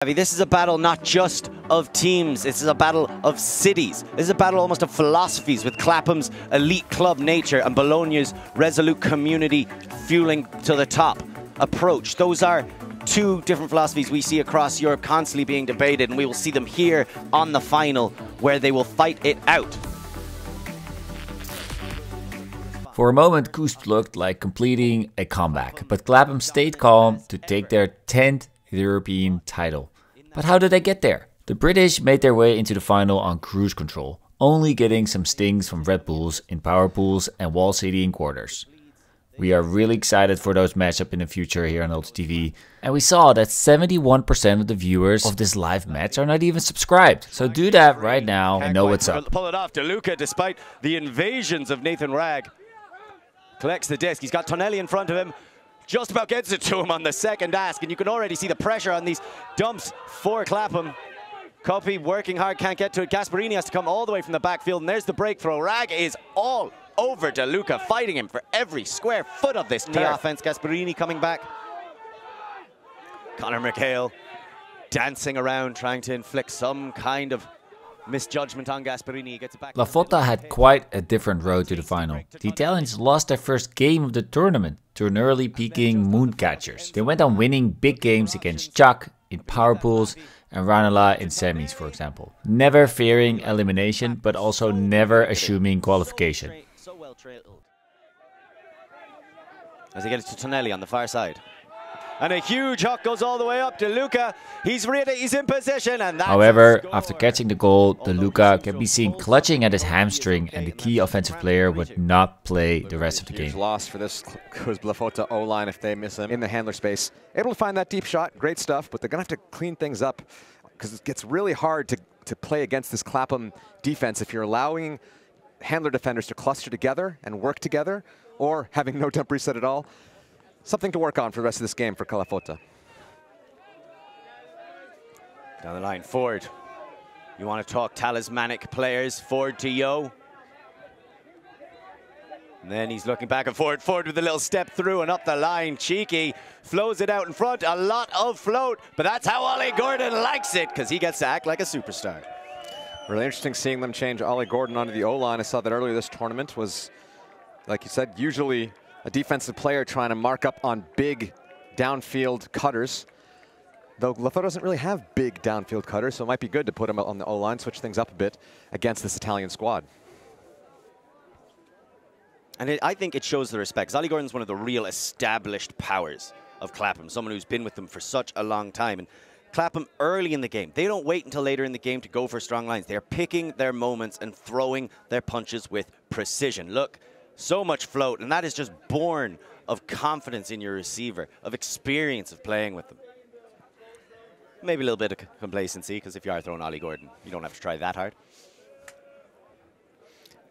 Ravi, this is a battle not just of teams, this is a battle of cities. This is a battle almost of philosophies, with Clapham's elite club nature and Bologna's resolute community fueling to the top approach. Those are two different philosophies we see across Europe constantly being debated, and we will see them here on the final where they will fight it out. For a moment, CUSB looked like completing a comeback, but Clapham stayed calm to take their 10th European title. But how did they get there? The British made their way into the final on cruise control, only getting some stings from Red Bulls in power pools and wall city in quarters. We are really excited for those matchups in the future here on ulti.TV, and we saw that 71% of the viewers of this live match are not even subscribed. So do that right now and know what's up. Pull it off to Luca despite the invasions of Nathan Rag. Collects the disc, he's got Tonelli in front of him. Just about gets it to him on the second ask, and you can already see the pressure on these dumps for Clapham. Copy working hard, can't get to it. Gasparini has to come all the way from the backfield, and there's the break throw. Rag is all over De Luca, fighting him for every square foot of this offense. Gasparini coming back. Conor McHale dancing around, trying to inflict some kind of misjudgment on Gasparini. He gets it back. La Fotta had quite a different road to the final. The Italians lost their first game of the tournament to an early peaking Mooncatchers. They went on winning big games against Chuck in power pools and Ranelagh in semis, for example. Never fearing elimination, but also never assuming qualification. As he gets to Tonelli on the far side. And a huge hook goes all the way up to Luca. He's in position. And however, after catching the goal, De Luca can be seen clutching at his hamstring, and the key offensive player would not play the rest of the game. Loss for this CUSB La Fotta O-line if they miss him in the handler space. Able to find that deep shot, great stuff, but they're going to have to clean things up because it gets really hard to play against this Clapham defense if you're allowing handler defenders to cluster together and work together, or having no dump reset at all. Something to work on for the rest of this game for La Fotta. Down the line, Ford. You want to talk talismanic players, Ford to Yo. And then he's looking back at Ford. Ford with a little step through and up the line. Cheeky flows it out in front. A lot of float, but that's how Ollie Gordon likes it, because he gets to act like a superstar. Really interesting seeing them change Ollie Gordon onto the O-line. I saw that earlier this tournament was, like you said, usually a defensive player trying to mark up on big downfield cutters. Though La Fotta doesn't really have big downfield cutters, so it might be good to put him on the O-line, switch things up a bit against this Italian squad. And I think it shows the respect, because Ollie Gordon's one of the real established powers of Clapham, someone who's been with them for such a long time. And Clapham early in the game, they don't wait until later in the game to go for strong lines. They're picking their moments and throwing their punches with precision. Look, so much float, and that is just born of confidence in your receiver, of experience of playing with them. Maybe a little bit of complacency, because if you are throwing Ollie Gordon, you don't have to try that hard.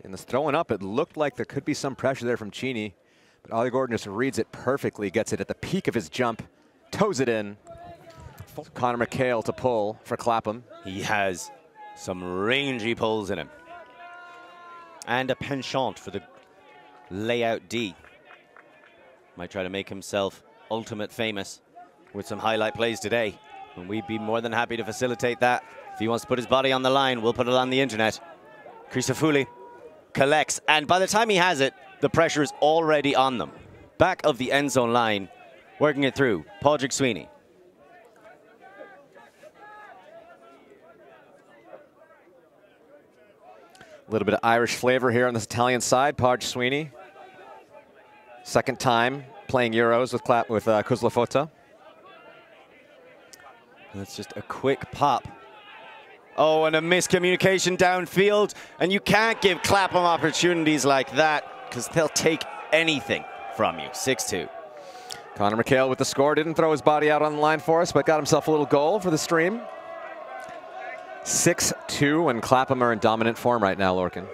In this throwing up, it looked like there could be some pressure there from Cini, but Ollie Gordon just reads it perfectly, gets it at the peak of his jump, toes it in. Conor McHale to pull for Clapham. He has some rangy pulls in him. And a penchant for the layout D. Might try to make himself ultimate famous with some highlight plays today. And we'd be more than happy to facilitate that. If he wants to put his body on the line, we'll put it on the internet. Crisafulli collects, and by the time he has it, the pressure is already on them. Back of the end zone line, working it through. Padraig Sweeney. A little bit of Irish flavor here on this Italian side. Padraig Sweeney. Second time playing Euros with CUSB La Fotta. That's just a quick pop. Oh, and a miscommunication downfield. And you can't give Clapham opportunities like that, because they'll take anything from you. 6-2. Conor McHale with the score. Didn't throw his body out on the line for us, but got himself a little goal for the stream. 6-2, and Clapham are in dominant form right now, Lorcán.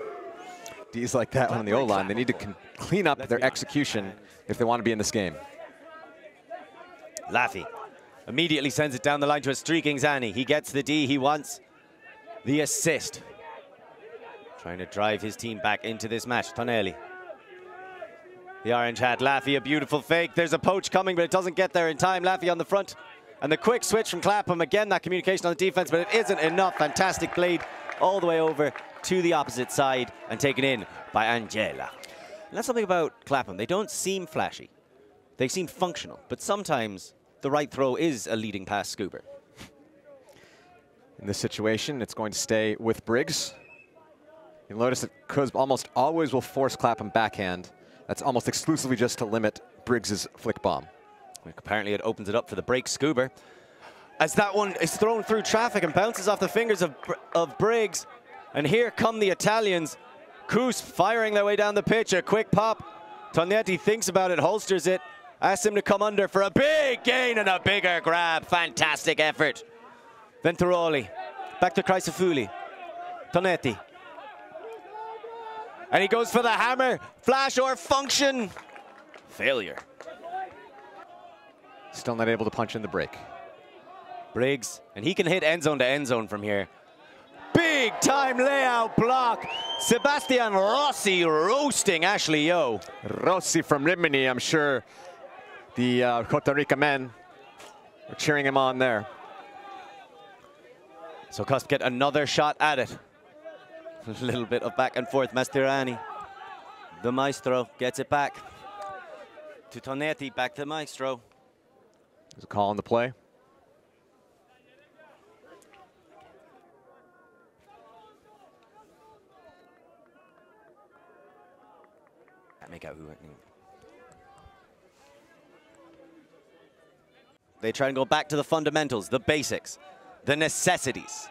D's like that on the O-line. They need to clean up their execution if they want to be in this game. Ravi immediately sends it down the line to a streaking Zani. He gets the D he wants. The assist. Trying to drive his team back into this match. Tonelli. The orange hat. Ravi, a beautiful fake. There's a poach coming, but it doesn't get there in time. Ravi on the front. And the quick switch from Clapham, again, that communication on the defense, but it isn't enough. Fantastic blade all the way over to the opposite side and taken in by Angela. And that's something about Clapham. They don't seem flashy. They seem functional, but sometimes the right throw is a leading pass scooper. In this situation, it's going to stay with Briggs. You'll notice that CUSB almost always will force Clapham backhand. That's almost exclusively just to limit Briggs's flick bomb. Apparently it opens it up for the break scooper. As that one is thrown through traffic and bounces off the fingers of Briggs. And here come the Italians. CUSB firing their way down the pitch. A quick pop. Tonetti thinks about it, holsters it. Asks him to come under for a big gain and a bigger grab. Fantastic effort. Then Turoli. Back to Chrysafuli. Tonetti. And he goes for the hammer. Flash or function. Failure. Still not able to punch in the break. Briggs, and he can hit end zone to end zone from here. Big time layout block. Sebastian Rossi roasting Ashley Yo. Rossi from Rimini, I'm sure the Costa Rica men are cheering him on there. So CUSB get another shot at it. A little bit of back and forth. Mastroianni, the maestro, gets it back to Tonetti, back to the maestro. There's a call on the play. Make out who. They try and go back to the fundamentals, the basics, the necessities.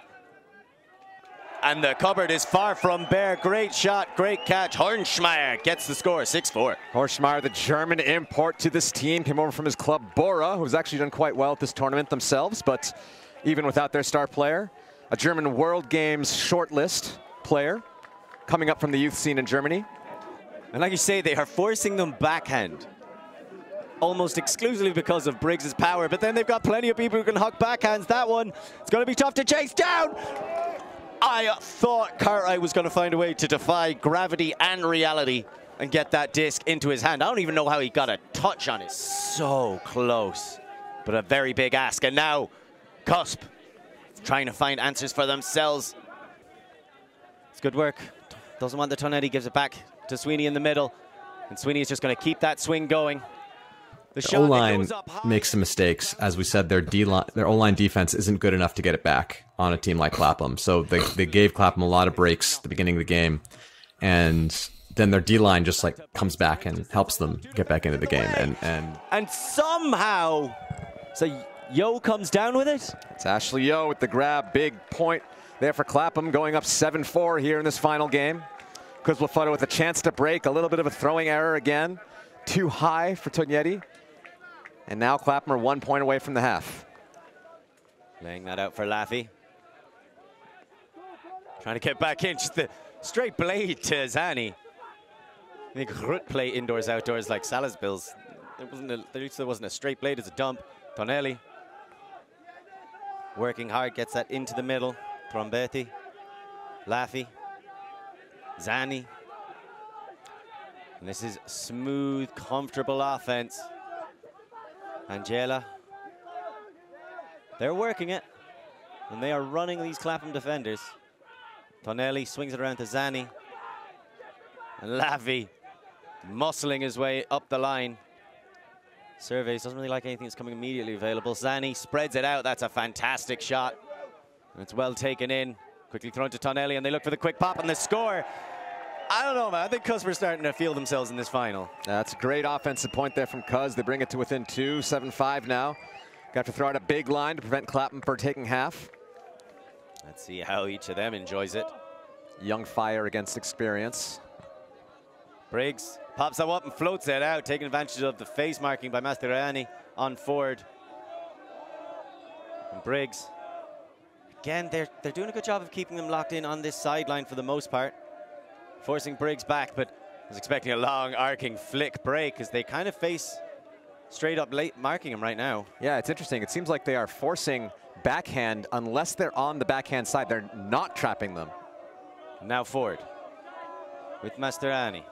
And the cupboard is far from bare. Great shot, great catch. Hornschmeyer gets the score, 6-4. Hornschmeyer, the German import to this team, came over from his club Bora, who's actually done quite well at this tournament themselves, but even without their star player, a German World Games shortlist player coming up from the youth scene in Germany. And like you say, they are forcing them backhand almost exclusively because of Briggs' power, but then they've got plenty of people who can huck backhands. That one, it's going to be tough to chase down. I thought Cartwright was going to find a way to defy gravity and reality and get that disc into his hand. I don't even know how he got a touch on it. So close, but a very big ask. And now CUSB trying to find answers for themselves. It's good work. Doesn't want the Tonetti, gives it back to Sweeney in the middle. And Sweeney is just going to keep that swing going. The O-line makes some mistakes. As we said, their O-line defense isn't good enough to get it back on a team like Clapham. So they gave Clapham a lot of breaks at the beginning of the game. And then their D-line just like comes back and helps them get back into the game. And somehow, so Yo comes down with it? It's Ashley Yo with the grab. Big point there for Clapham, going up 7-4 here in this final game. CUSB La Fotta with a chance to break. A little bit of a throwing error again. Too high for Tonetti. And now Clapham are 1 point away from the half. Laying that out for Laffy. Trying to get back in. Just the straight blade to Zani. I think Rut play indoors, outdoors like Salisbury's. There wasn't a straight blade, it's a dump. Tonelli. Working hard, gets that into the middle. Trombetti. Laffy. Zani. And this is smooth, comfortable offense. Angela. They're working it. And they are running these Clapham defenders. Tonelli swings it around to Zani. And Lavi muscling his way up the line. Surveys doesn't really like anything that's coming immediately available. Zani spreads it out. That's a fantastic shot. And it's well taken in. Quickly thrown to Tonelli, and they look for the quick pop and the score. I don't know, man. I think CUSB are starting to feel themselves in this final. That's a great offensive point there from CUSB. They bring it to within 2, 7-5 now. Got to throw out a big line to prevent Clapham from taking half. Let's see how each of them enjoys it. Young fire against experience. Briggs pops that up and floats it out, taking advantage of the face marking by Mastroianni on Ford. And Briggs, again, they're doing a good job of keeping them locked in on this sideline for the most part. Forcing Briggs back, but I was expecting a long arcing flick break as they kind of face straight up late marking him right now. Yeah, it's interesting. It seems like they are forcing backhand unless they're on the backhand side. They're not trapping them. Now Ford with Mastroianni.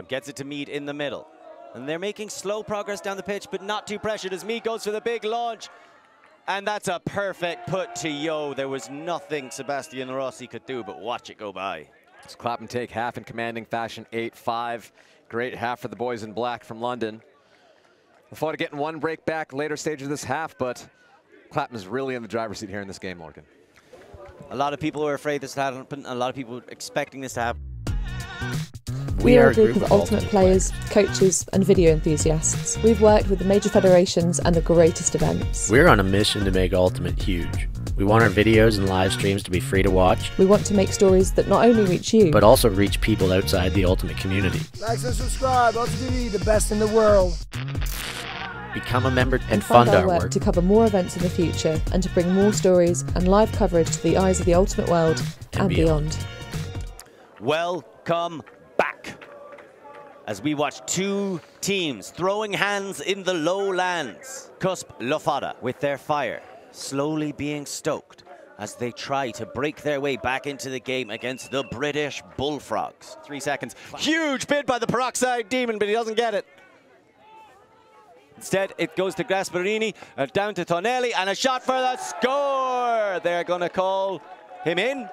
Gets it to Mead in the middle. And they're making slow progress down the pitch, but not too pressured as Mead goes for the big launch. And that's a perfect put to Yo. There was nothing Sebastian Rossi could do but watch it go by. It's Clapham take half in commanding fashion, 8-5. Great half for the boys in black from London. La Fotta getting one break back later stage of this half, but Clapham is really in the driver's seat here in this game, Lorcán. A lot of people were afraid this would happen. A lot of people were expecting this to happen. We are a group of ultimate players, coaches and video enthusiasts. We've worked with the major federations and the greatest events. We're on a mission to make Ultimate huge. We want our videos and live streams to be free to watch. We want to make stories that not only reach you, but also reach people outside the Ultimate community. Like and subscribe, ulti.TV, the best in the world. Become a member and fund our our work to cover more events in the future and to bring more stories and live coverage to the eyes of the Ultimate world and beyond. Welcome back as we watch two teams throwing hands in the lowlands. CUSB La Fotta with their fire slowly being stoked as they try to break their way back into the game against the British Bullfrogs. 3 seconds. Huge bid by the Peroxide Demon, but he doesn't get it. Instead, it goes to Gasparini, down to Tonelli, and a shot for the score! They're going to call him in.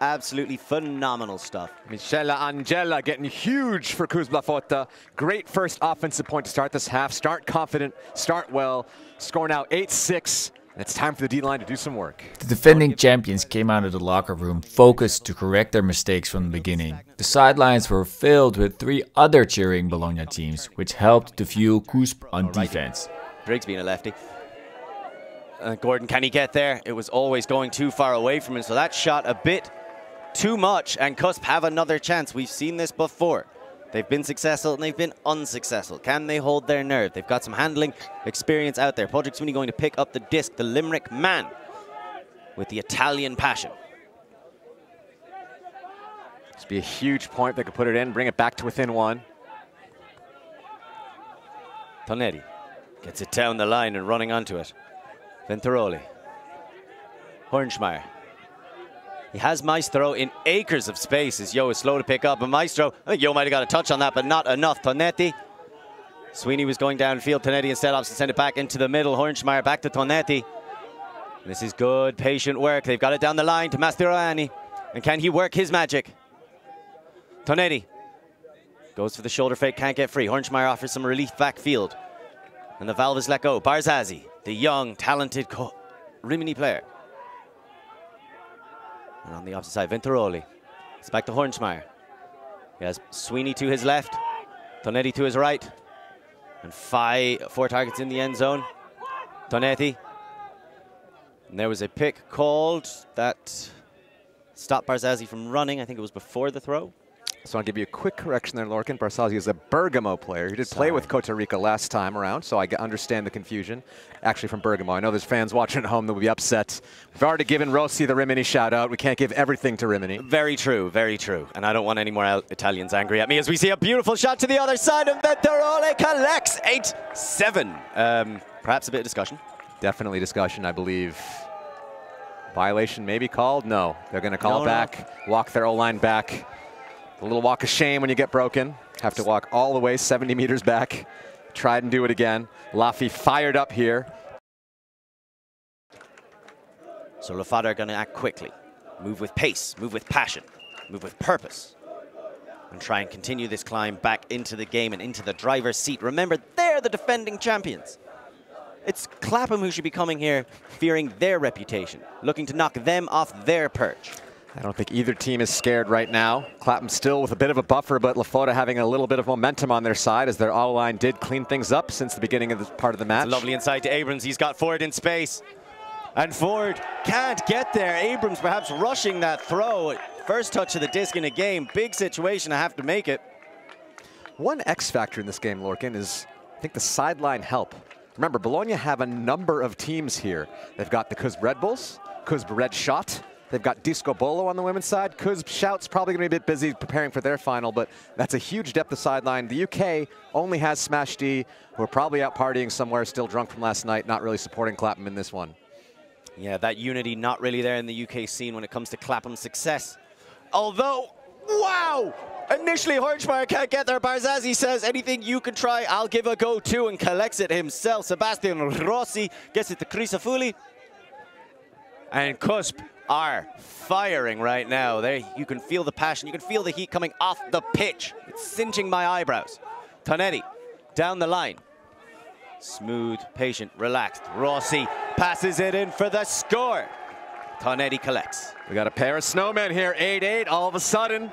Absolutely phenomenal stuff. Michela Angela getting huge for CUSB La Fotta. Great first offensive point to start this half. Start confident, start well. Score now 8-6. And it's time for the D-line to do some work. The defending champions came out of the locker room focused to correct their mistakes from the beginning. The sidelines were filled with 3 other cheering Bologna teams, which helped to fuel CUSB on defense. Briggs being a lefty. Gordon, can he get there? It was always going too far away from him, so that shot a bit too much, and CUSB have another chance. We've seen this before. They've been successful and they've been unsuccessful. Can they hold their nerve? They've got some handling experience out there. Podrick Sweeney going to pick up the disc, the Limerick man with the Italian passion. This would be a huge point. They could put it in, bring it back to within 1. Tonelli gets it down the line and running onto it. Venturoli. Hornschmeyer. He has Maestro in acres of space as Yo is slow to pick up. And Maestro, I think Yo might have got a touch on that, but not enough. Tonetti. Sweeney was going downfield. Tonetti instead opts to send it back into the middle. Hornschmeyer back to Tonetti. This is good, patient work. They've got it down the line to Mastroianni. And can he work his magic? Tonetti goes for the shoulder fake, can't get free. Hornschmeyer offers some relief backfield. And the valve is let go. Barzazzi, the young, talented Rimini player. And on the opposite side, Venturoli. It's back to Hornschmeyer. He has Sweeney to his left, Tonetti to his right. And 4 targets in the end zone. Tonetti. And there was a pick called that stopped Barzazzi from running. I think it was before the throw. So I'll give you a quick correction there, Lorcán. Barzazzi is a Bergamo player. He did play with Costa Rica last time around, so I understand the confusion. Actually from Bergamo. I know there's fans watching at home that will be upset. We've already given Rossi the Rimini shout-out. We can't give everything to Rimini. Very true, very true. And I don't want any more Italians angry at me as we see a beautiful shot to the other side, and Venturoli collects 8-7. Perhaps a bit of discussion. Definitely discussion, I believe. Violation maybe called? No. They're going to call back, walk their O-line back. A little walk of shame when you get broken. Have to walk all the way 70 meters back. Try and do it again. Laffy fired up here. So La Fotta are going to act quickly. Move with pace, move with passion, move with purpose. And try and continue this climb back into the game and into the driver's seat. Remember, they're the defending champions. It's Clapham who should be coming here fearing their reputation, looking to knock them off their perch. I don't think either team is scared right now. Clapham still with a bit of a buffer, but La Fotta having a little bit of momentum on their side as their O-line did clean things up since the beginning of this part of the match. It's a lovely inside to Abrams. He's got Ford in space. And Ford can't get there. Abrams perhaps rushing that throw. First touch of the disc in a game. Big situation. I have to make it. One X factor in this game, Lorcán, is I think the sideline help. Remember, Bologna have a number of teams here. They've got the CUSB Red Bulls, CUSB Red Shot. They've got Disco Bolo on the women's side. CUSB Shout's probably going to be a bit busy preparing for their final, but that's a huge depth of sideline. The UK only has Smash D, who are probably out partying somewhere, still drunk from last night, not really supporting Clapham in this one. Yeah, that unity not really there in the UK scene when it comes to Clapham's success. Although, wow! Initially, Horschmeyer can't get there. Barzazi says, anything you can try, I'll give a go too, and collects it himself. Sebastian Rossi gets it to Crisafulli. And CUSB are firing right now. There, you can feel the passion. You can feel the heat coming off the pitch. It's singeing my eyebrows. Tonetti down the line. Smooth, patient, relaxed. Rossi passes it in for the score. Tonetti collects. We got a pair of snowmen here, 8-8. All of a sudden,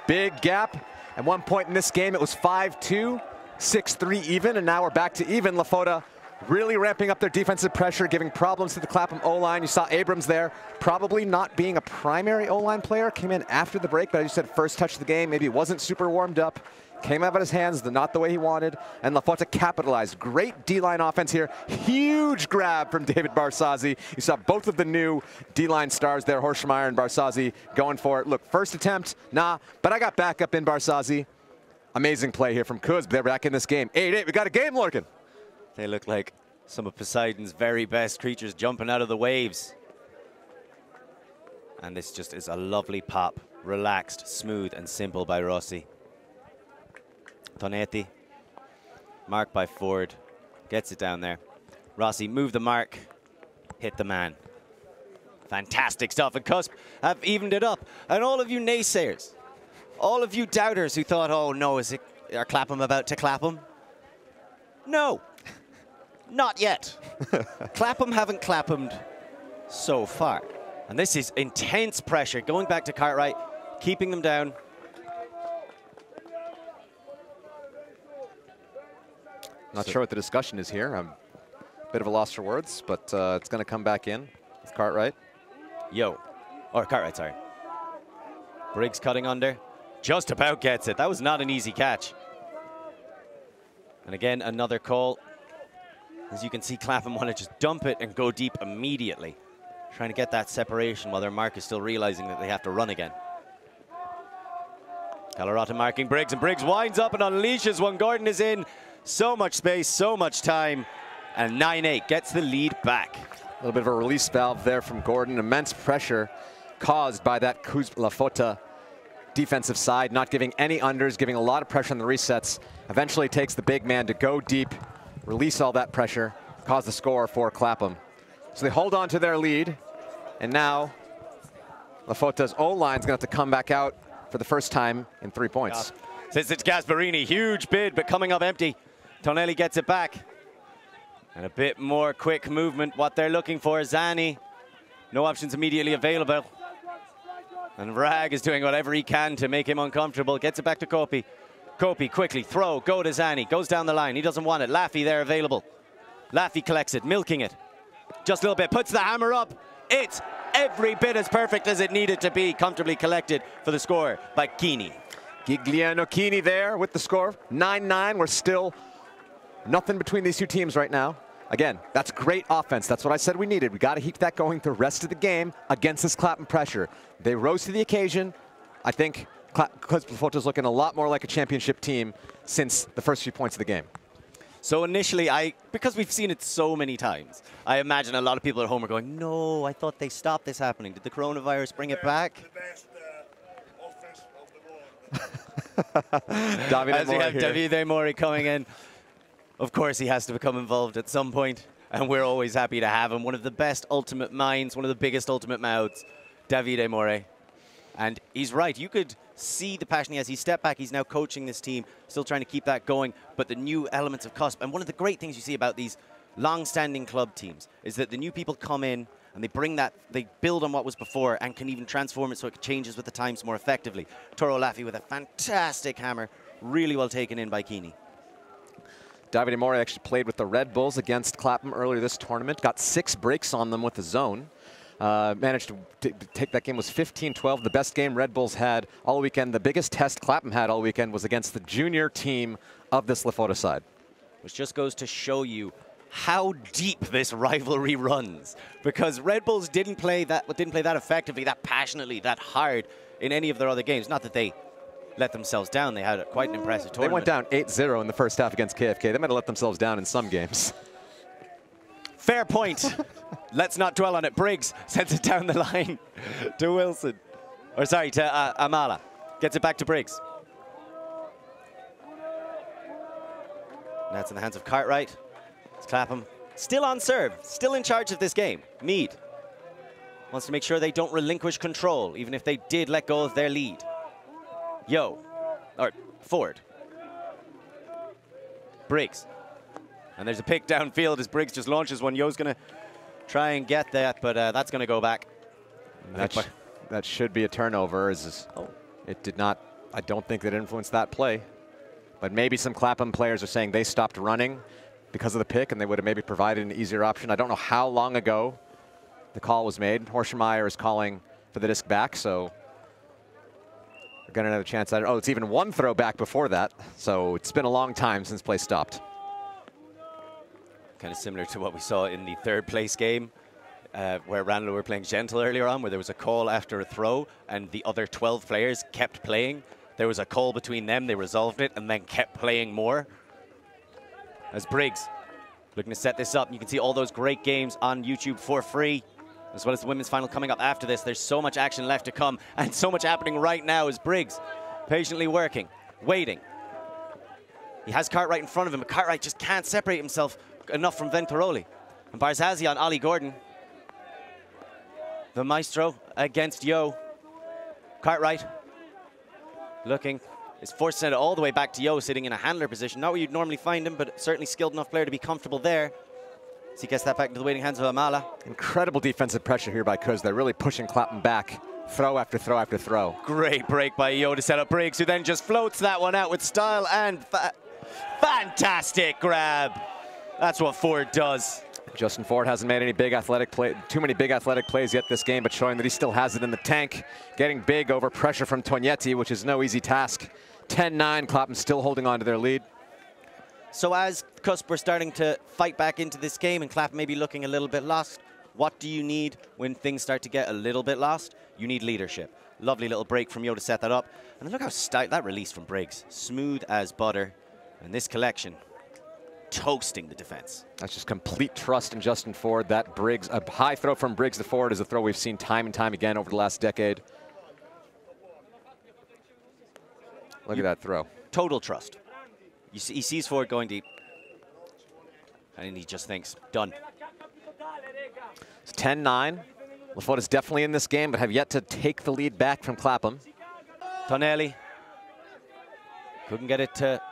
big gap. At one point in this game, it was 5-2, 6-3 even, and now we're back to even. La Fotta really ramping up their defensive pressure, giving problems to the Clapham O-line. You saw Abrams there, probably not being a primary O-line player. Came in after the break, but as you said, first touch of the game, maybe wasn't super warmed up. Came out of his hands, not the way he wanted, and La Fotta capitalized. Great D-line offense here. Huge grab from David Barsazi. You saw both of the new D-line stars there, Horschmeyer and Barsazi, going for it. Look, first attempt, nah, but I got backup in Barsazi. Amazing play here from CUSB. They're back in this game. 8-8, we got a game, Lorcán. They look like some of Poseidon's very best creatures jumping out of the waves. And this just is a lovely pop. Relaxed, smooth, and simple by Rossi. Tonetti, marked by Ford, gets it down there. Rossi, move the mark, hit the man. Fantastic stuff, and CUSB have evened it up. And all of you naysayers, all of you doubters who thought, oh no, are Clapham about to Clapham? No, not yet. Clapham haven't Claphamed so far. And this is intense pressure, going back to Cartwright, keeping them down. Not sure what the discussion is here. I'm a bit of a loss for words, but it's going to come back in with Cartwright. Cartwright, sorry. Briggs cutting under. Just about gets it. That was not an easy catch. And again, another call. As you can see, Clapham want to just dump it and go deep immediately. Trying to get that separation while their mark is still realizing that they have to run again. Colorado marking Briggs, and Briggs winds up and unleashes one. Gordon is in. So much space, so much time, and 9-8 gets the lead back. A little bit of a release valve there from Gordon. Immense pressure caused by that CUSB La Fotta defensive side, not giving any unders, giving a lot of pressure on the resets. Eventually takes the big man to go deep, release all that pressure, cause the score for Clapham. So they hold on to their lead, and now La Fotta's O-line's gonna have to come back out for the first time in 3 points. Since it's Gasparini, huge bid, but coming up empty. Tonelli gets it back. And a bit more quick movement, what they're looking for. Zani, no options immediately available. And Rag is doing whatever he can to make him uncomfortable. Gets it back to Kopi. Kopi, quickly, throw, go to Zani. Goes down the line, he doesn't want it. Laffy there available. Laffy collects it, milking it. Just a little bit, puts the hammer up. It's every bit as perfect as it needed to be. Comfortably collected for the score by Kini. Gigliano Kini there with the score. 9-9, we're still nothing between these two teams right now. Again, that's great offense. That's what I said we needed. We got to keep that going the rest of the game against this Clapham pressure. They rose to the occasion. I think CUSB La Fotta is looking a lot more like a championship team since the first few points of the game. So initially, because we've seen it so many times, I imagine a lot of people at home are going, no, I thought they stopped this happening. Did the coronavirus bring it back? As we have Davide Mori coming in. Of course, he has to become involved at some point, and we're always happy to have him. One of the best ultimate minds, one of the biggest ultimate mouths, Davide Mori. And he's right. You could see the passion he has. He stepped back. He's now coaching this team, still trying to keep that going. But the new elements of CUSB, and one of the great things you see about these long-standing club teams is that the new people come in and they bring that, they build on what was before and can even transform it so it changes with the times more effectively. Toro Laffy with a fantastic hammer, really well taken in by Kini. Davide Mori actually played with the Red Bulls against Clapham earlier this tournament, got 6 breaks on them with the zone. Managed to take that game, was 15-12, the best game Red Bulls had all weekend. The biggest test Clapham had all weekend was against the junior team of this La Fotta side. Which just goes to show you how deep this rivalry runs, because Red Bulls didn't play that effectively, that passionately, that hard in any of their other games. Not that they let themselves down. They had quite an impressive tournament. They went down 8-0 in the first half against KFK. They might have let themselves down in some games. Fair point. Let's not dwell on it. Briggs sends it down the line to Wilson. Or sorry, to Amala. Gets it back to Briggs. That's in the hands of Cartwright. It's Clapham still on serve, still in charge of this game. Mead wants to make sure they don't relinquish control, even if they did let go of their lead. Ford. Briggs. And there's a pick downfield as Briggs just launches one. Yo's going to try and get that, but that's going to go back. That should be a turnover. It did not, I don't think that influenced that play. But maybe some Clapham players are saying they stopped running because of the pick and they would have maybe provided an easier option. I don't know how long ago the call was made. Horschemeyer is calling for the disc back, so we're going to have a chance at it. Oh, it's even one throw back before that. So it's been a long time since play stopped. Kind of similar to what we saw in the third place game, where Randall were playing gentle earlier on, where there was a call after a throw and the other 12 players kept playing. There was a call between them, they resolved it and then kept playing more. As Briggs looking to set this up, you can see all those great games on YouTube for free, as well as the women's final coming up after this. There's so much action left to come and so much happening right now as Briggs patiently working, waiting. He has Cartwright in front of him, but Cartwright just can't separate himself enough from Venturoli. And Barzazzi on Ollie Gordon. The maestro against Yo. Cartwright looking, is forced to send it all the way back to Yo, sitting in a handler position. Not where you'd normally find him, but certainly skilled enough player to be comfortable there. So he gets that back into the waiting hands of Amala. Incredible defensive pressure here by CUS. They're really pushing Clapham back. Throw after throw after throw. Great break by Yo to set up Briggs, who then just floats that one out with style and fantastic grab. That's what Ford does. Justin Ford hasn't made any too many big athletic plays yet this game, but showing that he still has it in the tank. Getting big over pressure from Tognetti, which is no easy task. 10-9, Clapham still holding on to their lead. So as CUSB were starting to fight back into this game and Clapham maybe looking a little bit lost, what do you need when things start to get a little bit lost? You need leadership. Lovely little break from Yo to set that up. And look how that release from Briggs. Smooth as butter. And this collection toasting the defense. That's just complete trust in Justin Ford. That Briggs, a high throw from Briggs to Ford is a throw we've seen time and time again over the last decade. Look at that throw. Total trust. He sees Ford going deep. And he just thinks, done. It's 10-9. La Fotta's definitely in this game, but have yet to take the lead back from Clapham. Tonelli couldn't get it to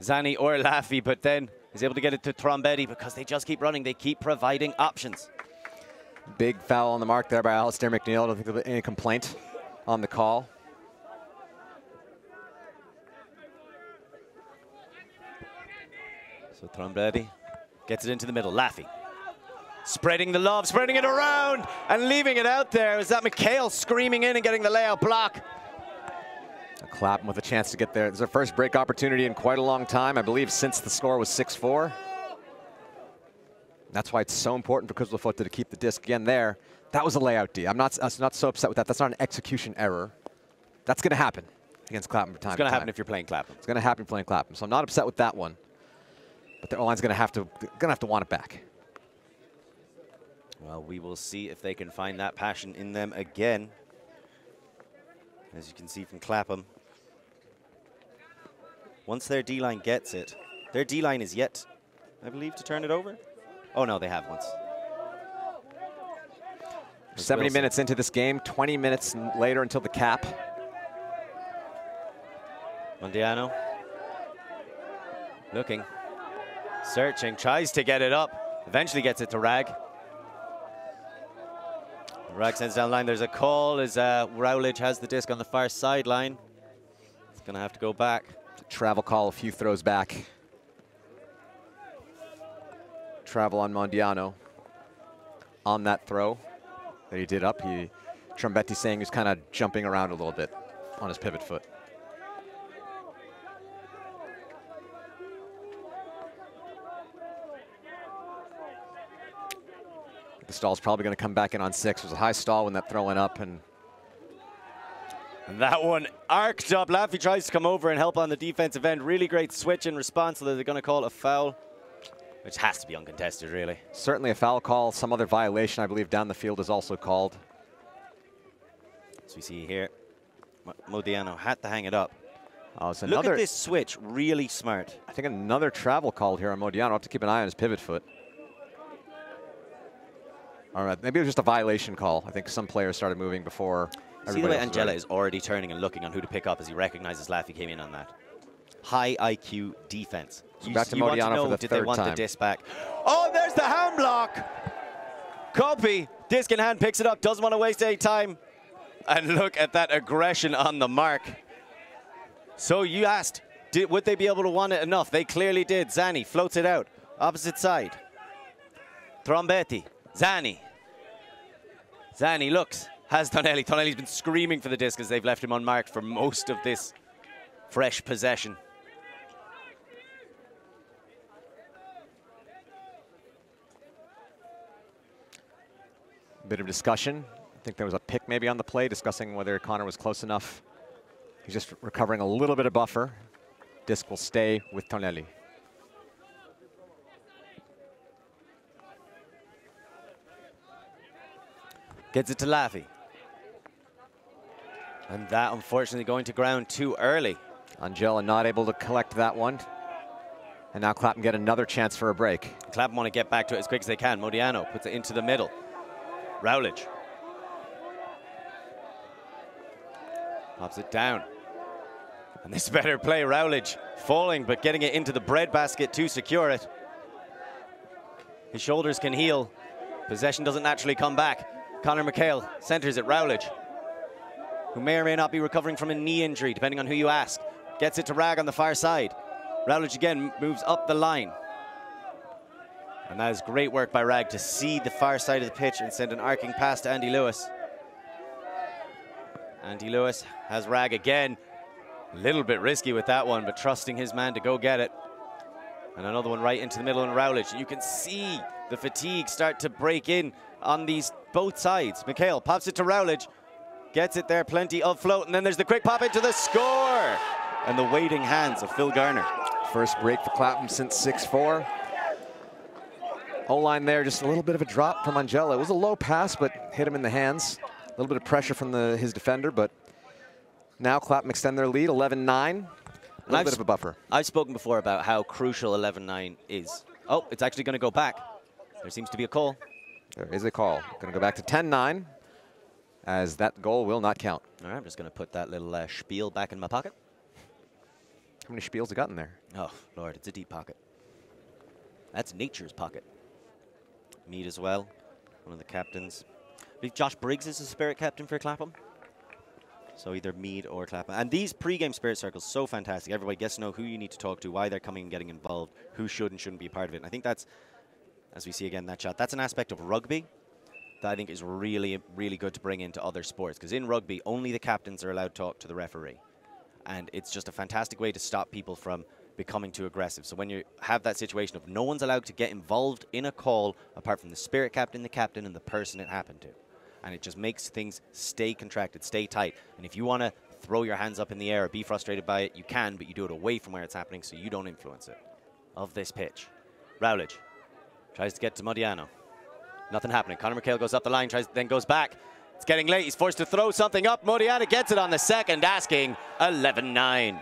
Zani or Laffy, but then is able to get it to Trombetti because they just keep running. They keep providing options. Big foul on the mark there by Alistair McNeil. I don't think there'll be any complaint on the call. So Trombetti gets it into the middle. Laffy spreading the love, spreading it around and leaving it out there. Is that McHale screaming in and getting the layout block? Clapham with a chance to get there. It's their first break opportunity in quite a long time, I believe, since the score was 6-4. That's why it's so important for CUS La Fotta to keep the disc again there. That was a layout D. I'm not so upset with that. That's not an execution error. That's going to happen against Clapham from time to time. It's going to happen if you're playing Clapham. It's going to happen playing Clapham. So I'm not upset with that one. But their O-line's going to have to want it back. Well, we will see if they can find that passion in them again. As you can see from Clapham, once their D-line gets it, their D-line is yet, I believe, to turn it over. Oh, no, they have once. 70 minutes into this game, 20 minutes later until the cap. Mondiano looking, searching, tries to get it up, eventually gets it to Rag. Rag sends down the line. There's a call as Rowledge has the disc on the far sideline. It's going to have to go back. Travel call, a few throws back. Travel on Mondiano on that throw that he did up. Trombetti saying he was kind of jumping around a little bit on his pivot foot. The stall's probably going to come back in on 6. It was a high stall when that throw went up. And that one arced up. Laffy tries to come over and help on the defensive end. Really great switch in response, so they're going to call a foul, which has to be uncontested, really. Certainly a foul call. Some other violation, I believe, down the field is also called. So we see here, Modiano had to hang it up. Oh, it's Look another, at this switch, really smart. I think another travel call here on Modiano. I'll have to keep an eye on his pivot foot. All right, maybe it was just a violation call. I think some players started moving before. See the way Angela is already turning and looking on who to pick up as he recognizes Laffy came in on that. High IQ defense. So back to Modiano for the did third they want time. the disc back? Oh, there's the hand block. Copy. Disc in hand, picks it up, doesn't want to waste any time. And look at that aggression on the mark. So you asked, would they be able to want it enough? They clearly did. Zani floats it out. Opposite side. Trombetti. Zani. Zani looks. Has Tonelli. Tonelli's been screaming for the disc as they've left him unmarked for most of this fresh possession. Bit of discussion. I think there was a pick maybe on the play discussing whether Connor was close enough. He's just recovering a little bit of buffer. Disc will stay with Tonelli. Gets it to Laffy. And that, unfortunately, going to ground too early. Angela not able to collect that one. And now Clapham get another chance for a break. Clapham want to get back to it as quick as they can. Modiano puts it into the middle. Rowledge. Pops it down. And this better play, Rowledge. Falling, but getting it into the breadbasket to secure it. His shoulders can heal. Possession doesn't naturally come back. Conor McHale centers it. Rowledge, who may or may not be recovering from a knee injury, depending on who you ask. Gets it to Rag on the far side. Rowledge again moves up the line. And that is great work by Rag to see the far side of the pitch and send an arcing pass to Andy Lewis. Andy Lewis has Rag again. A little bit risky with that one, but trusting his man to go get it. And another one right into the middle on Rowledge. You can see the fatigue start to break in on these both sides. McHale pops it to Rowledge. Gets it there, plenty of float. And then there's the quick pop into the score. And the waiting hands of Phil Garner. First break for Clapham since 6-4. O-line there, just a little bit of a drop from Angela. It was a low pass, but hit him in the hands. A little bit of pressure from his defender, but now Clapham extend their lead, 11-9. A little bit of a buffer. I've spoken before about how crucial 11-9 is. Oh, it's actually going to go back. There seems to be a call. There is a call. Going to go back to 10-9, as that goal will not count. All right, I'm just going to put that little spiel back in my pocket. How many spiels have got in there? Oh, Lord, it's a deep pocket. That's nature's pocket. Mead as well, one of the captains. I believe Josh Briggs is the spirit captain for Clapham. So either Mead or Clapham. And these pre-game spirit circles, so fantastic. Everybody gets to know who you need to talk to, why they're coming and getting involved, who should and shouldn't be a part of it. And I think that's, as we see again in that shot, that's an aspect of rugby that I think is really, really good to bring into other sports. Because in rugby, only the captains are allowed to talk to the referee. And it's just a fantastic way to stop people from becoming too aggressive. So when you have that situation of no one's allowed to get involved in a call apart from the spirit captain, and the person it happened to. And it just makes things stay contracted, stay tight. And if you want to throw your hands up in the air or be frustrated by it, you can, but you do it away from where it's happening so you don't influence it. Of this pitch. Rowledge tries to get to Modiano. Nothing happening. Conor McHale goes up the line, then goes back. It's getting late. He's forced to throw something up. Modiano gets it on the second, asking 11-9.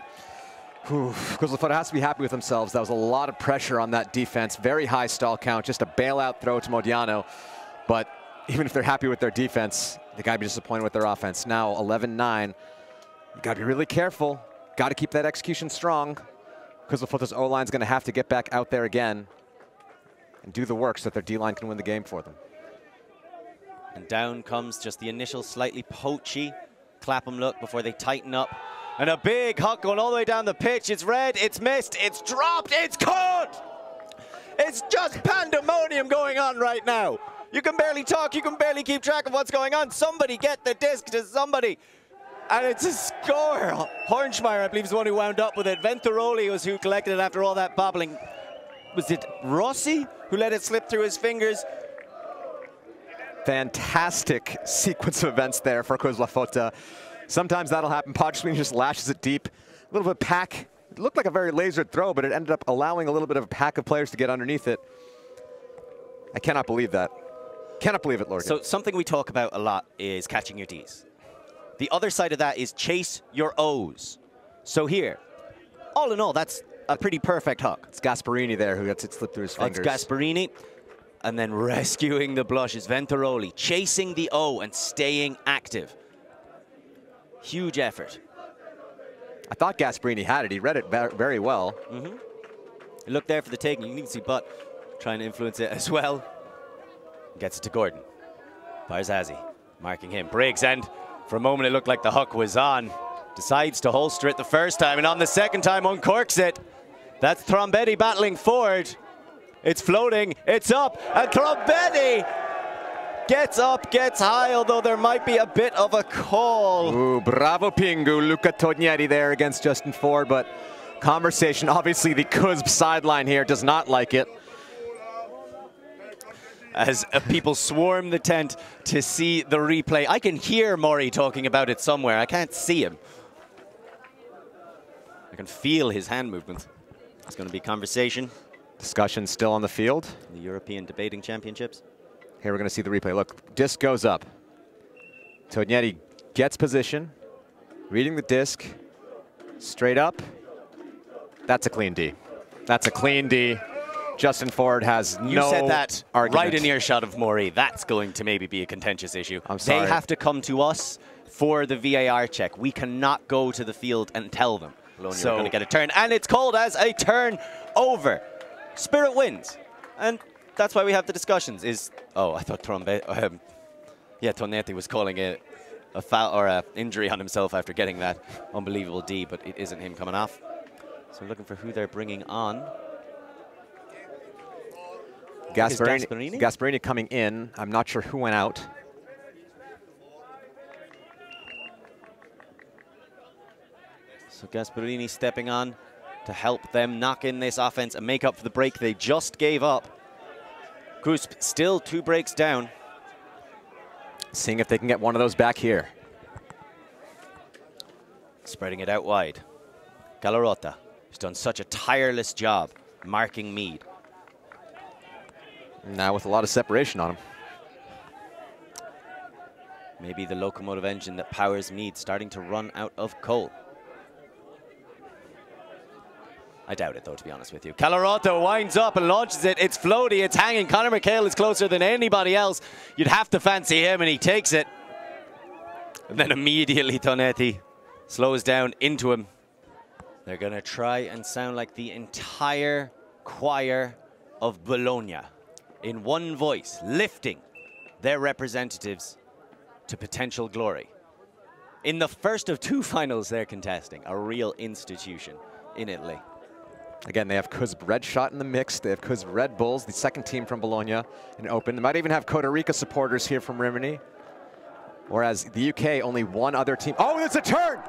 CUSB La Fotta has to be happy with themselves. That was a lot of pressure on that defense. Very high stall count. Just a bailout throw to Modiano. But even if they're happy with their defense, they got to be disappointed with their offense. Now 11-9. You got to be really careful. Got to keep that execution strong. CUSB La Fotta's O-line's going to have to get back out there again and do the work so that their D-line can win the game for them. And down comes just the initial slightly poachy Clapham look before they tighten up. And a big huck going all the way down the pitch. It's red, it's missed, it's dropped, it's caught! It's just pandemonium going on right now. You can barely talk, you can barely keep track of what's going on. Somebody get the disc to somebody. And it's a score. Hornschmeyer, I believe, is the one who wound up with it. Venturoli was who collected it after all that bobbling. Was it Rossi who let it slip through his fingers? Fantastic sequence of events there for CUSB La Fotta. Sometimes that'll happen. Podgrswing just lashes it deep. A little bit of pack. It looked like a very lasered throw, but it ended up allowing a little bit of a pack of players to get underneath it. I cannot believe that. Cannot believe it, Lorcán. So something we talk about a lot is catching your Ds. The other side of that is chase your Os. So here, all in all, that's a pretty perfect hook. It's Gasparini there who gets it slipped through his fingers. It's Gasparini. And then rescuing the blushes. Venturoli chasing the O and staying active. Huge effort. I thought Gasparini had it. He read it very well. Mm-hmm. He looked there for the taking. You can see Butt trying to influence it as well. Gets it to Gordon. Barzazzi marking him. Briggs, and for a moment it looked like the hook was on. Decides to holster it the first time, and on the second time uncorks it. That's Trombetti battling forward. It's floating, it's up, and Trombetti gets up, gets high, although there might be a bit of a call. Ooh, bravo Pingu, Luca Miglioretto there against Justin Ford, but conversation, obviously the CUSB sideline here does not like it. As people swarm the tent to see the replay. I can hear Maury talking about it somewhere, I can't see him. I can feel his hand movements. It's going to be conversation. Discussion still on the field. The European Debating Championships. Here we're going to see the replay. Look, disc goes up. Miglioretto gets position, reading the disc, straight up. That's a clean D. That's a clean D. Justin Ford has no You said that argument. right in earshot of Maury. That's going to maybe be a contentious issue. I'm sorry. They have to come to us for the VAR check. We cannot go to the field and tell them. So we're going to get a turn, and it's called as a turn over. Spirit wins, and that's why we have the discussions. Oh, I thought Tonetti was calling it a foul or an injury on himself after getting that unbelievable D, but it isn't him coming off. So we're looking for who they're bringing on. Gasparini coming in. I'm not sure who went out. So Gasparini stepping on to help them knock in this offense and make up for the break they just gave up. CUSB still 2 breaks down. Seeing if they can get one of those back here. Spreading it out wide. Galarota, who's done such a tireless job marking Mead. Now with a lot of separation on him. Maybe the locomotive engine that powers Mead starting to run out of coal. I doubt it, though, to be honest with you. Galarota winds up and launches it. It's floaty, it's hanging. Conor McHale is closer than anybody else. You'd have to fancy him, and he takes it. And then immediately Tonetti slows down into him. They're going to try and sound like the entire choir of Bologna in one voice, lifting their representatives to potential glory. In the first of 2 finals they're contesting, a real institution in Italy. Again, they have CUSB Red Shot in the mix. They have CUSB Red Bulls, the second team from Bologna in Open. They might even have Costa Rica supporters here from Rimini. Whereas the UK, only one other team. Oh, it's a turn!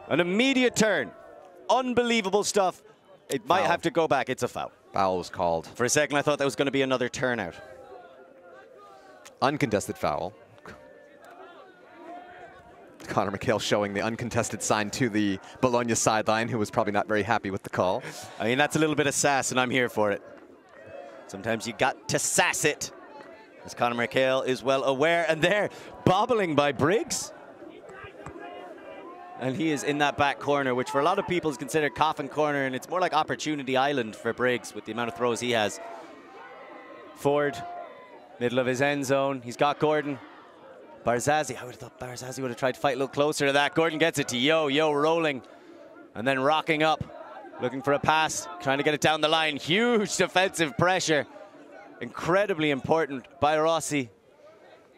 An immediate turn. Unbelievable stuff. It might have to go back. It's a foul. Foul was called. For a second, I thought that was going to be another turnout. Uncontested foul. Conor McHale showing the uncontested sign to the Bologna sideline, who was probably not very happy with the call. I mean, that's a little bit of sass, and I'm here for it. Sometimes you got to sass it, as Conor McHale is well aware. And there, bobbling by Briggs. And he is in that back corner, which for a lot of people is considered coffin corner, and it's more like Opportunity Island for Briggs with the amount of throws he has. Ford, middle of his end zone. He's got Gordon. Barzazzi, I would have thought Barzazzi would have tried to fight a little closer to that. Gordon gets it to Yo rolling, and then rocking up, looking for a pass, trying to get it down the line. Huge defensive pressure. Incredibly important by Rossi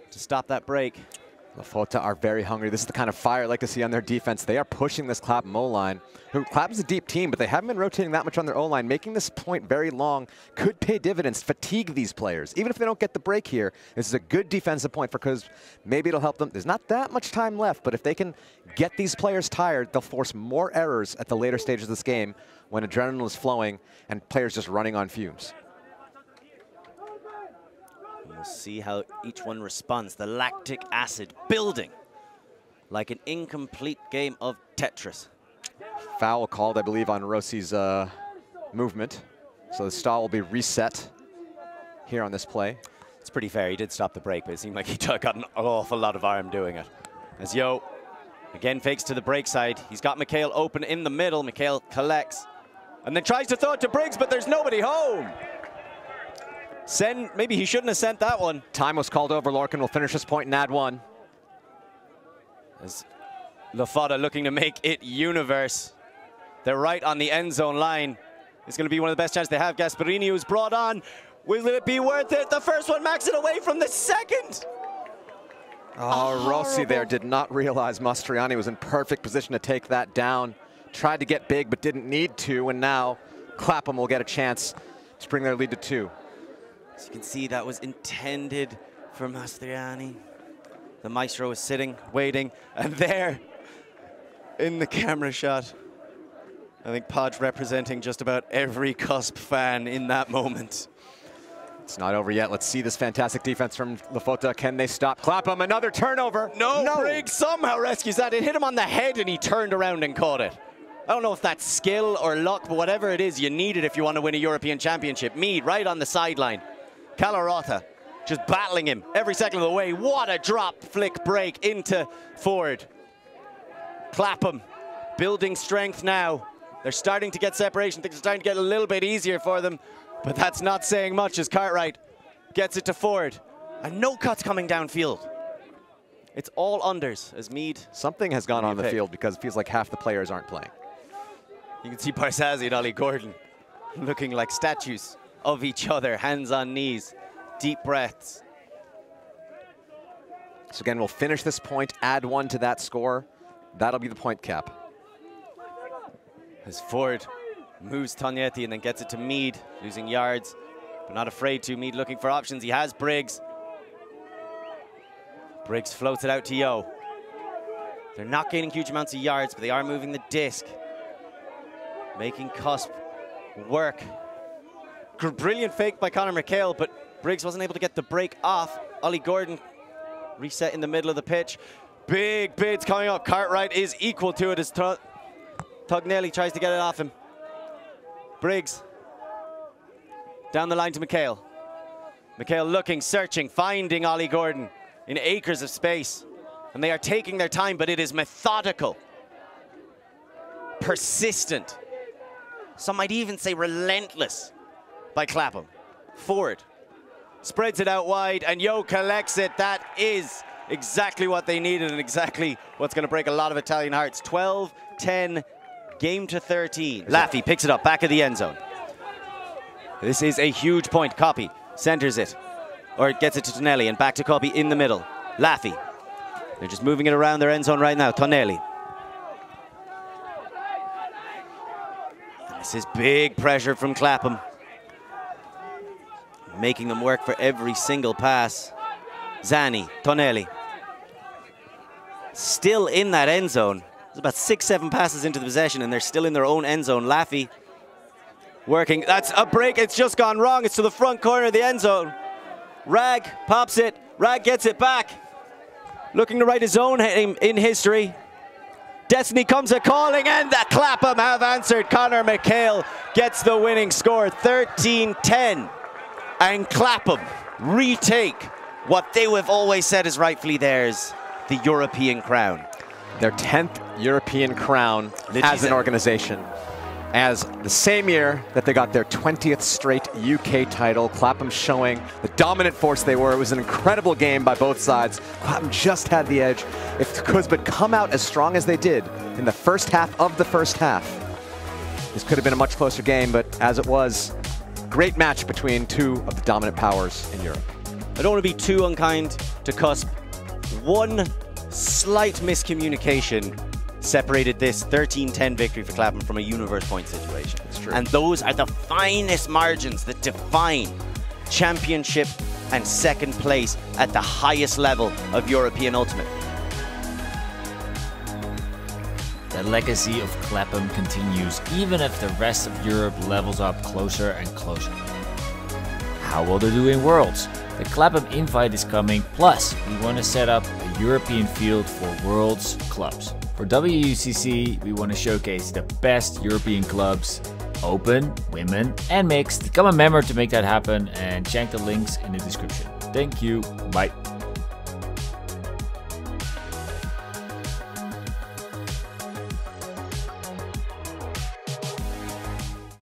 to stop that break. La Fotta are very hungry. This is the kind of fire I like to see on their defense. They are pushing this Clapham O-line. Clapham's a deep team, but they haven't been rotating that much on their O-line. Making this point very long could pay dividends, fatigue these players. Even if they don't get the break here, this is a good defensive point because maybe it'll help them. There's not that much time left, but if they can get these players tired, they'll force more errors at the later stages of this game when adrenaline is flowing and players just running on fumes. We'll see how each one responds. The lactic acid building like an incomplete game of Tetris. Foul called, I believe, on Rossi's movement. So the stall will be reset here on this play. It's pretty fair. He did stop the break, but it seemed like he got an awful lot of arm doing it. As Yo Again, fakes to the break side. He's got Mikhail open in the middle. Mikhail collects and then tries to throw it to Briggs, but there's nobody home. Maybe he shouldn't have sent that one. Time was called over. Lorcán will finish this point and add one. As La Fotta looking to make it universe. They're right on the end zone line. It's going to be one of the best chances they have. Gasparini, who's brought on. Will it be worth it? The first one maxed it away from the second. Oh, Rossi there did not realize Mastriani was in perfect position to take that down. Tried to get big, but didn't need to. And now Clapham will get a chance to bring their lead to 2. As you can see, that was intended for Mastriani. The maestro is sitting, waiting, and there in the camera shot, I think Podge representing just about every CUSB fan in that moment. It's not over yet. Let's see this fantastic defense from La Fotta. Can they stop Clapham? Another turnover. No, Briggs somehow rescues that. It hit him on the head and he turned around and caught it. I don't know if that's skill or luck, but whatever it is, you need it if you want to win a European Championship. Mead right on the sideline. Calarota just battling him every second of the way. What a drop flick break into Ford. Clapham building strength now. They're starting to get separation. Things are starting to get a little bit easier for them, but that's not saying much as Cartwright gets it to Ford. And no cuts coming downfield. It's all unders as Mead. Something has gone on the field because it feels like half the players aren't playing. You can see Barzazzi and Ollie Gordon looking like statues of each other, hands on knees, deep breaths. So again, we'll finish this point, add 1 to that score. That'll be the point cap. As Ford moves Tognetti and then gets it to Mead, losing yards, but not afraid to. Mead looking for options. He has Briggs. Briggs floats it out to Yo. They're not gaining huge amounts of yards, but they are moving the disc, making CUSB work. Brilliant fake by Conor McHale, but Briggs wasn't able to get the break off. Ollie Gordon reset in the middle of the pitch. Big bids coming up. Cartwright is equal to it as Tognelli tries to get it off him. Briggs down the line to McHale. McHale looking, searching, finding Ollie Gordon in acres of space. And they are taking their time, but it is methodical, persistent. Some might even say relentless by Clapham. Ford spreads it out wide, and Yo collects it. That is exactly what they needed and exactly what's going to break a lot of Italian hearts. 12-10, game to 13. Laffy picks it up, back of the end zone. This is a huge point. Copy centers it, or it gets it to Tonelli, and back to Copy in the middle. Laffy. They're just moving it around their end zone right now. Tonelli. This is big pressure from Clapham, making them work for every single pass. Zani, Tonelli. Still in that end zone. There's about 6-7 passes into the possession, and they're still in their own end zone. Laffy working. That's a break. It's just gone wrong. It's to the front corner of the end zone. Rag pops it. Rag gets it back. Looking to write his own name in history. Destiny comes a-calling, and the Clapham have answered. Conor McHale gets the winning score, 13-10. And Clapham retake what they have always said is rightfully theirs, the European crown. Their 10th European crown as an organization. As the same year that they got their 20th straight UK title, Clapham showing the dominant force they were. It was an incredible game by both sides. Clapham just had the edge. If the CUSB had come out as strong as they did in the first half of the first half, this could have been a much closer game, but as it was, great match between two of the dominant powers in Europe. I don't want to be too unkind to CUSB. One slight miscommunication separated this 13-10 victory for Clapham from a universe point situation. It's true. And those are the finest margins that define championship and second place at the highest level of European Ultimate. The legacy of Clapham continues even if the rest of Europe levels up closer and closer. How will they do in Worlds? The Clapham invite is coming, plus we want to set up a European field for Worlds clubs. For WUCC, we want to showcase the best European clubs, open, women, and mixed. Become a member to make that happen and check the links in the description. Thank you, bye.